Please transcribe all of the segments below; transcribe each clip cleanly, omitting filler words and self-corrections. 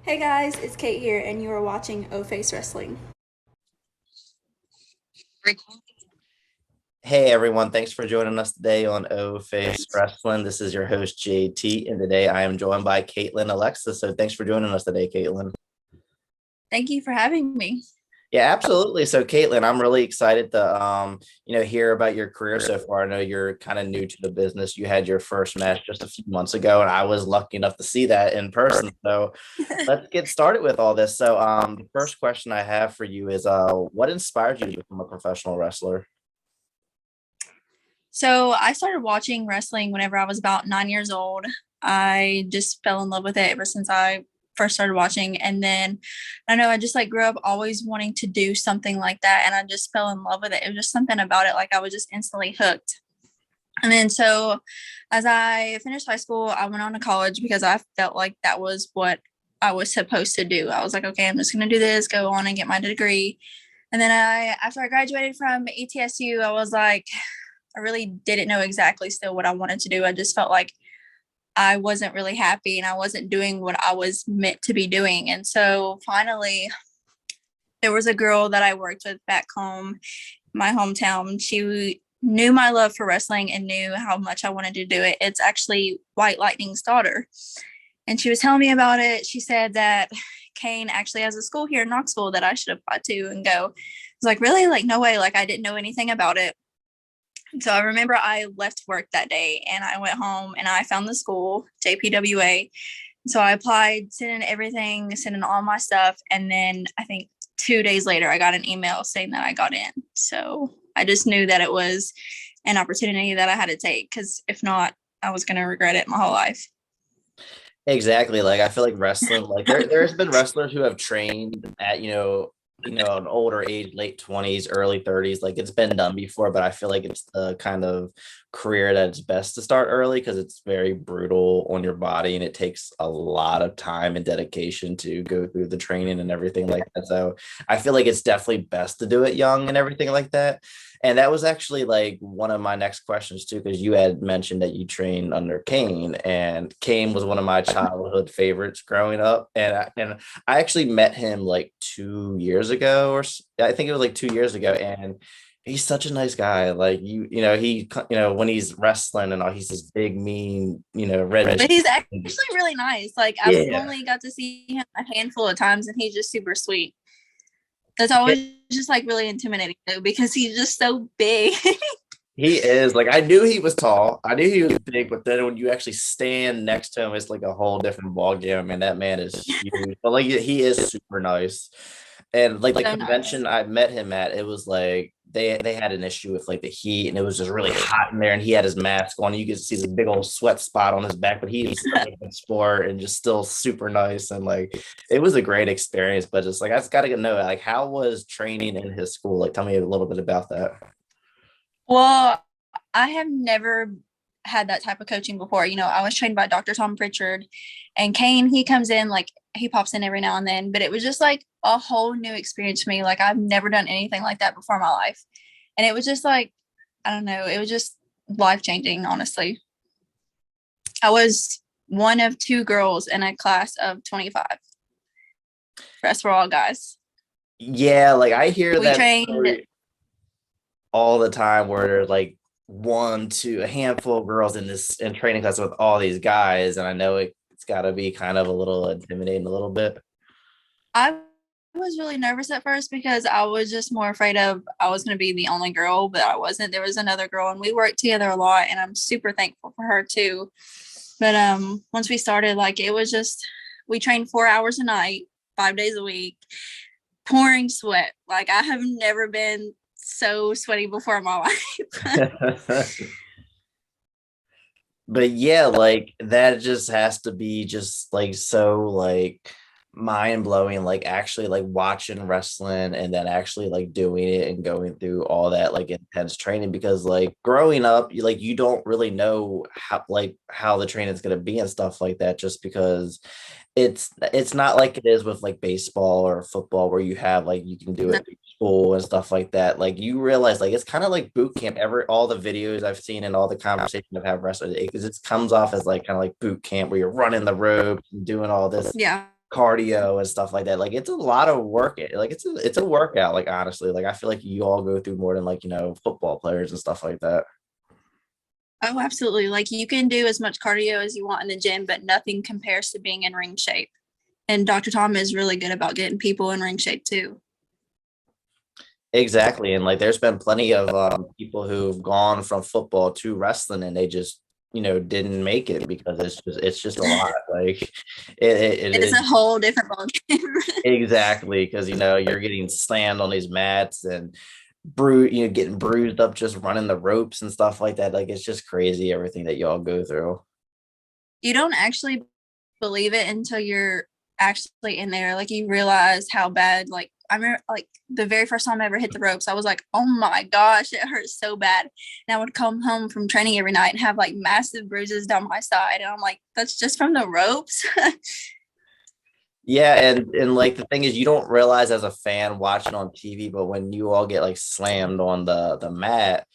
Hey guys, it's Kate here, and you are watching O Face Wrestling. Hey everyone, thanks for joining us today on O Face Wrestling. This is your host JT, and today I am joined by Kaitland Alexis. So thanks for joining us today, Caitlin. Thank you for having me. Yeah, absolutely. So Caitlin, I'm really excited to hear about your career so far. I know you're kind of new to the business. You had your first match just a few months ago, and I was lucky enough to see that in person. So let's get started with all this. So the first question I have for you is what inspired you to become a professional wrestler? So, I started watching wrestling whenever I was about 9 years old. I just fell in love with it ever since I first started watching. And then I know I just like grew up always wanting to do something like that. And I just fell in love with it. It was just something about it. Like I was just instantly hooked. And then so as I finished high school, I went on to college because I felt like that was what I was supposed to do. I was like, okay, I'm just going to do this, go on and get my degree. And then after I graduated from ETSU, I was like, I really didn't know exactly still what I wanted to do. I just felt like I wasn't really happy and I wasn't doing what I was meant to be doing. And so finally, there was a girl that I worked with back home, my hometown. She knew my love for wrestling and knew how much I wanted to do it. It's actually White Lightning's daughter. And she was telling me about it. She said that Kane actually has a school here in Knoxville that I should apply to and go. I was like, really? Like, no way. Like, I didn't know anything about it. So I remember I left work that day and I went home and I found the school, JPWA. So I applied, sent in everything, sent in all my stuff. And then I think 2 days later, I got an email saying that I got in. So I just knew that it was an opportunity that I had to take because if not, I was going to regret it my whole life. Exactly. Like I feel like wrestling, like there's been wrestlers who have trained at, an older age, late 20s, early 30s. Like it's been done before, but I feel like it's the kind of career that it's best to start early because it's very brutal on your body and it takes a lot of time and dedication to go through the training and everything like that. So I feel like it's definitely best to do it young and everything like that. And that was actually like one of my next questions too, because you had mentioned that you trained under Kane, and Kane was one of my childhood favorites growing up. And I actually met him like 2 years ago, I think it was like 2 years ago, and he's such a nice guy. Like when he's wrestling and all, he's this big, mean, red. But he's actually really nice. Like I've Yeah. only got to see him a handful of times and he's just super sweet. That's always just like really intimidating though because he's just so big. He is like I knew he was tall. I knew he was big, but then when you actually stand next to him, it's like a whole different ball game. I mean, that man is huge, but like he is super nice. And like the So convention nice. I met him at, it was like they had an issue with like the heat, and it was just really hot in there. And he had his mask on. You could see this big old sweat spot on his back, but he's such a good sport and just still super nice. And like it was a great experience. But just like I just got to know, like how was training in his school? Like tell me a little bit about that. Well, I have never had that type of coaching before. You know, I was trained by Dr. Tom Prichard and Kane, he comes in like he pops in every now and then, but it was just like a whole new experience for me. Like I've never done anything like that before in my life. And it was just like, I don't know, it was just life changing, honestly. I was one of two girls in a class of 25. The rest were all guys. Yeah, like I hear We that trained, story all the time where there's like one, two, a handful of girls in this in training class with all these guys, and I know it's got to be kind of a little intimidating, a little bit. I was really nervous at first because I was just more afraid of I was going to be the only girl, but I wasn't. There was another girl and we worked together a lot and I'm super thankful for her too. But once we started, like it was just we trained 4 hours a night, 5 days a week, pouring sweat. Like I have never been so sweaty before in my life. But yeah, like that just has to be just like so like mind blowing, like actually like watching wrestling and then actually like doing it and going through all that like intense training because like growing up, you don't really know how the training is gonna be and stuff like that just because it's not like it is with like baseball or football where you have like you can do it through school and stuff like that. Like you realize like it's kind of like boot camp. All the videos I've seen and all the conversations I've had wrestlers, it comes off as like kind of like boot camp where you're running the ropes and doing all this Yeah. cardio and stuff like that. Like it's a lot of work. Like it's a workout. Like honestly, like I feel like you all go through more than like football players and stuff like that. Oh, absolutely. Like you can do as much cardio as you want in the gym, but nothing compares to being in ring shape. And Dr. Tom is really good about getting people in ring shape too. Exactly. And like there's been plenty of people who've gone from football to wrestling and they just, didn't make it because it's just a lot. Like It's it a whole different ballgame. exactly because you're getting slammed on these mats and getting bruised up just running the ropes and stuff like that. Like it's just crazy everything that y'all go through. You don't actually believe it until you're actually in there. Like you realize how bad, like I remember like the very first time I ever hit the ropes, I was like, oh my gosh, it hurts so bad. And I would come home from training every night and have like massive bruises down my side. And I'm like, that's just from the ropes. Yeah, and like the thing is you don't realize as a fan watching on TV, but when you all get like slammed on the mat,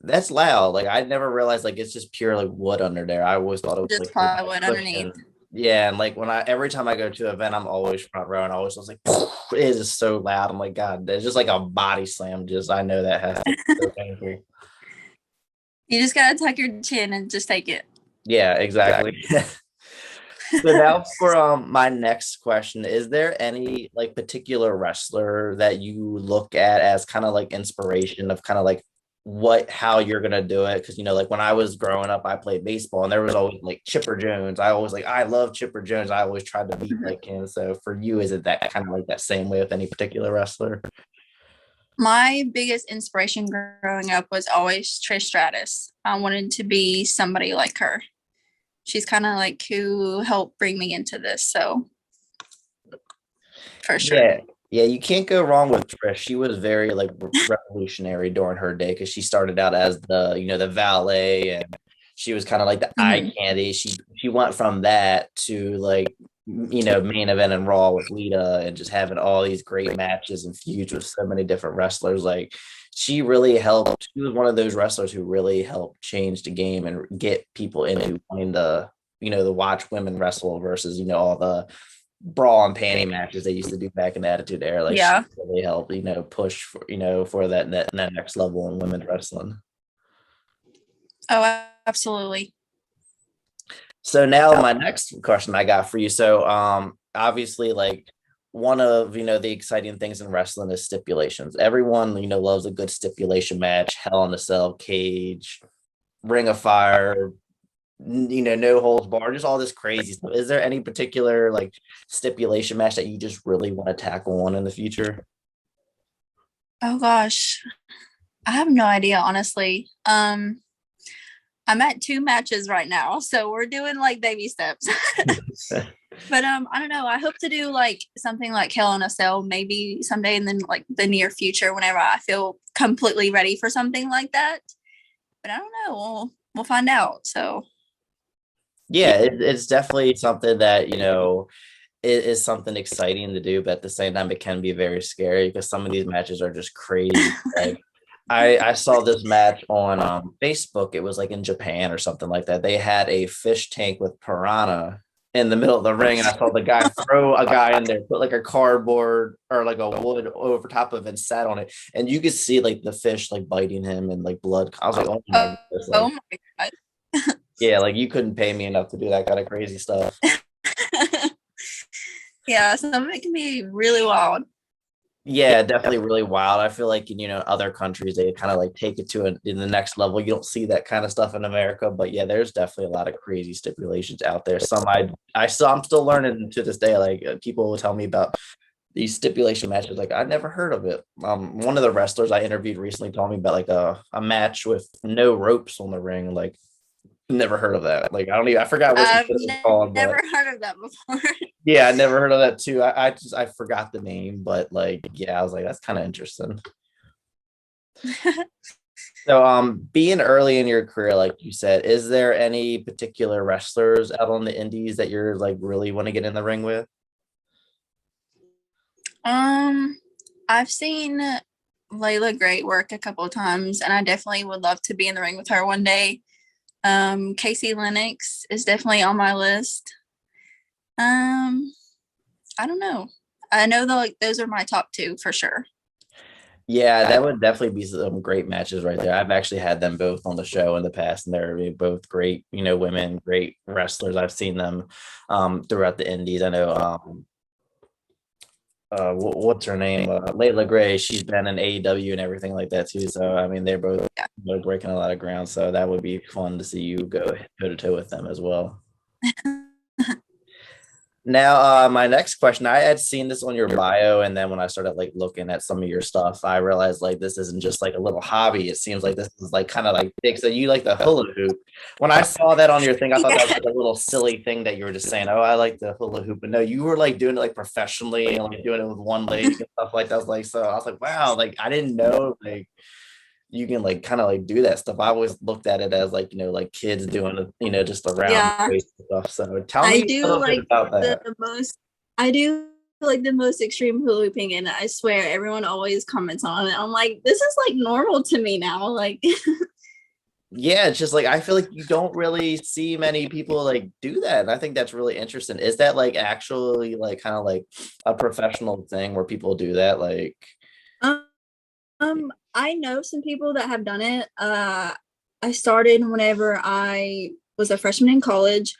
that's loud. Like I never realized like it's just pure like wood under there. I always thought it was Just like plywood underneath. cushion. Yeah, and like when I every time I go to an event, I'm always front row and I always was like, it is so loud. I'm like, God, it's just like a body slam. Just I know that has to be so painful. You just gotta tuck your chin and just take it. Yeah, exactly. So now for my next question, is there any like particular wrestler that you look at as kind of like inspiration of kind of like how you're gonna do it? Because like when I was growing up, I played baseball and there was always like Chipper Jones. I love Chipper Jones. I always tried to be like him. So for you, is it that kind of like that same way with any particular wrestler? My biggest inspiration growing up was always Trish Stratus. I wanted to be somebody like her. She's kind of like who helped bring me into this. So for sure. Yeah. Yeah, you can't go wrong with Trish. She was very like revolutionary during her day because she started out as the valet and she was kind of like the eye Mhm. candy. She went from that to like main event and Raw with Lita and just having all these great matches and feuds with so many different wrestlers. Like she really helped. She was one of those wrestlers who really helped change the game and get people into wanting to watch women wrestle versus all the brawl and panty matches they used to do back in the Attitude Era. Like she Yeah. really helped, push for that next level in women's wrestling. Oh, absolutely. So now my next question I got for you. So obviously like one of the exciting things in wrestling is stipulations. Everyone loves a good stipulation match, Hell in a Cell, cage, Ring of Fire, no holds barred, just all this crazy stuff. Is there any particular like stipulation match that you just really want to tackle on in the future? Oh gosh. I have no idea, honestly. I'm at 2 matches right now, so we're doing like baby steps. But I don't know. I hope to do like something like Hell in a Cell maybe someday in the like the near future whenever I feel completely ready for something like that. But I don't know. We'll find out. So Yeah, it's definitely something that it is something exciting to do, but at the same time, it can be very scary because some of these matches are just crazy. Like I saw this match on Facebook. It was like in Japan or something like that. They had a fish tank with piranha in the middle of the ring, and I saw the guy throw a guy in there, put like a cardboard or like a wood over top of it, and sat on it, and you could see like the fish like biting him and like blood. I was like, oh my oh, goodness, oh like my god. yeah, like you couldn't pay me enough to do that kind of crazy stuff. Yeah, some of it can be really wild. Yeah, definitely really wild. I feel like in other countries they kind of like take it to in the next level. You don't see that kind of stuff in America, but yeah, there's definitely a lot of crazy stipulations out there. Some I'm still learning to this day. Like people will tell me about these stipulation matches. Like I never heard of it. One of the wrestlers I interviewed recently told me about like a match with no ropes on the ring. Like never heard of that. Like I forgot what I've it was called, never but heard of that before. yeah, I never heard of that too. I forgot the name, but like yeah, I was like that's kind of interesting. So being early in your career, like you said, is there any particular wrestlers out on the indies that you're like really want to get in the ring with? um, I've seen Layla Great work a couple of times, and I definitely would love to be in the ring with her one day. Casey Lennox is definitely on my list. Um, I don't know. I know that like those are my top two for sure. Yeah, that would definitely be some great matches right there. I've actually had them both on the show in the past, and they're both great, women, great wrestlers. I've seen them throughout the indies. I know what's her name? Layla Gray. She's been in AEW and everything like that too. So I mean, they're both breaking a lot of ground. So that would be fun to see you go toe to toe with them as well. Now, my next question, I had seen this on your bio, and then when I started like looking at some of your stuff, I realized like this isn't just like a little hobby. It seems like this is like kind of like big. So you like the hula hoop. When I saw that on your thing, I thought that was like a little silly thing that you were just saying, oh, I like the hula hoop. But no, you were like doing it like professionally and like doing it with one leg and stuff like that. I was like, wow, like I didn't know like you can like kind of like do that stuff. I always looked at it as like, like kids doing it, just around Yeah. stuff. So tell I me a do little bit like about that. the most I do like the most extreme hula hooping, and I swear everyone always comments on it. I'm like, this is like normal to me now. Like Yeah, it's just like I feel like you don't really see many people like do that. And I think that's really interesting. Is that like actually like kind of like a professional thing where people do that? Like, I know some people that have done it. I started whenever I was a freshman in college.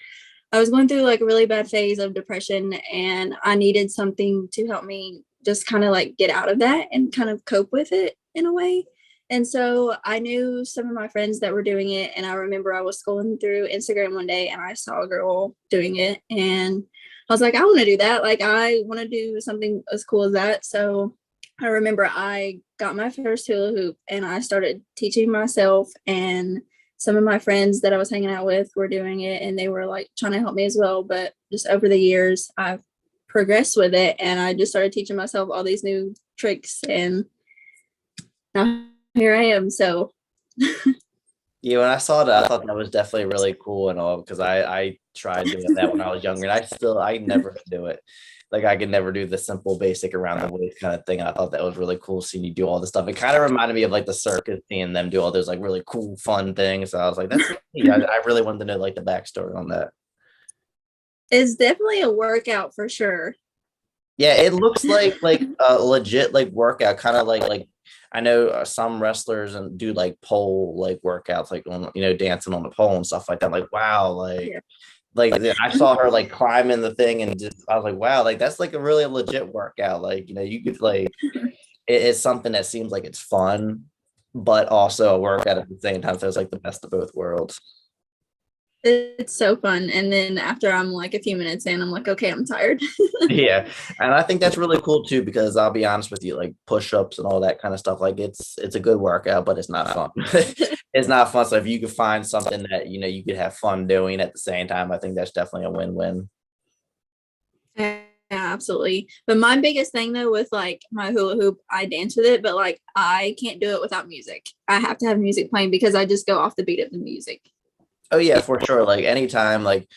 I was going through like a really bad phase of depression, and I needed something to help me just kind of like get out of that and kind of cope with it in a way. And so I knew some of my friends that were doing it, and I remember I was scrolling through Instagram one day and I saw a girl doing it, and I was like, I want to do that. Like I want to do something as cool as that. So I remember I got my first hula hoop and I started teaching myself, and some of my friends that I was hanging out with were doing it and they were like trying to help me as well. But just over the years, I've progressed with it and I just started teaching myself all these new tricks, and now here I am. So yeah, when I saw that, I thought that was definitely really cool and all because I tried doing that when I was younger and I never could do it. Like I could never do the simple basic around the waist kind of thing. I thought that was really cool seeing you do all this stuff. It kind of reminded me of like the circus, seeing them do all those like really cool, fun things. So I was like, that's yeah, I really wanted to know like the backstory on that. it's definitely a workout for sure. Yeah, it looks like a legit like workout, kind of like I know some wrestlers and do like pole like workouts, like on dancing on the pole and stuff like that. Like wow, Yeah. I saw her like climbing the thing and just I was like wow, like that's like a really legit workout. Like you could like it is something that seems like it's fun, but also a workout at the same time. So it's like the best of both worlds. It's so fun. And then after I'm like a few minutes in, I'm like, okay, I'm tired. Yeah, and I think that's really cool too because I'll be honest with you, like push-ups and all that kind of stuff, like it's a good workout, but it's not fun. It's not fun. So if you could find something that you could have fun doing at the same time, I think that's definitely a win-win. Yeah, absolutely. But my biggest thing though with like my hula hoop, I dance with it, but like I can't do it without music. I have to have music playing because I just go off the beat of the music. Oh yeah, for sure. Like anytime like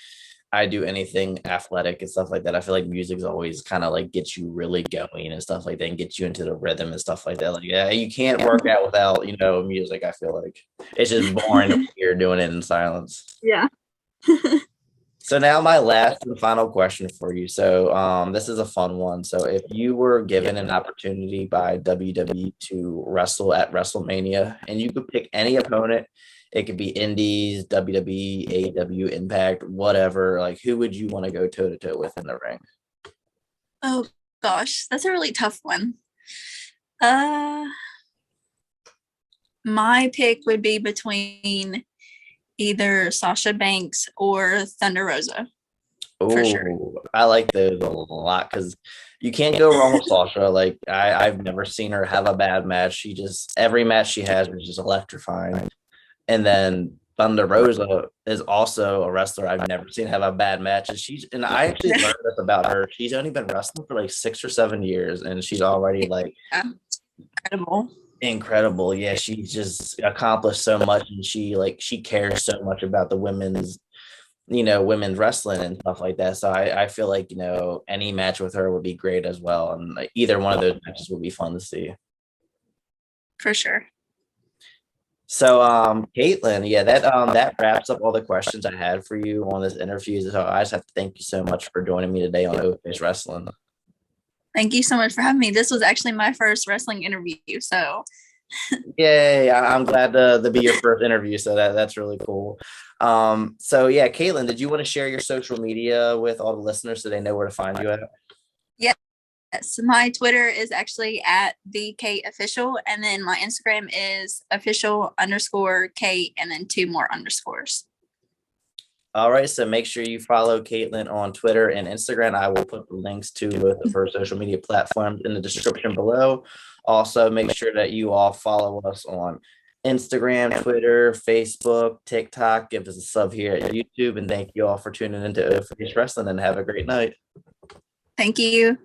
I do anything athletic and stuff like that, I feel like music's always kind of like gets you really going and stuff like that and gets you into the rhythm and stuff like that. Like yeah, you can't work out without, music. I feel like it's just boring if you're doing it in silence. Yeah. So now my last and final question for you. So this is a fun one. So if you were given an opportunity by WWE to wrestle at WrestleMania and you could pick any opponent, it could be Indies, WWE, AEW, Impact, whatever, like who would you want to go toe to toe with in the ring? Oh gosh, that's a really tough one. Uh my pick would be between either Sasha Banks or Thunder Rosa for sure. Oh, I like those a lot because you can't go wrong with Sasha. Like I've never seen her have a bad match. She just every match she has is just electrifying. And then Thunder Rosa is also a wrestler I've never seen have a bad match. And I actually learned this about her. She's only been wrestling for like 6 or 7 years, and she's already like Yeah, incredible. incredible. Yeah, she's just accomplished so much, and she cares so much about the women's wrestling and stuff like that. So I feel like any match with her would be great as well, and like either one of those matches would be fun to see. For sure. So, Caitlin, yeah, that wraps up all the questions I had for you on this interview. So I just have to thank you so much for joining me today on Oafish Wrestling. Thank you so much for having me. This was actually my first wrestling interview. So Yay! I'm glad to be your first interview. So that's really cool. So yeah, Caitlin, did you want to share your social media with all the listeners so they know where to find you at? yes, my Twitter is actually at the Kate official, and then my Instagram is official_Kate, and then two more underscores. All right, so make sure you follow Caitlin on Twitter and Instagram. I will put the links to both of her social media platforms in the description below. Also, make sure that you all follow us on Instagram, Twitter, Facebook, TikTok. Give us a sub here at YouTube, and thank you all for tuning into Face Wrestling, and have a great night. Thank you.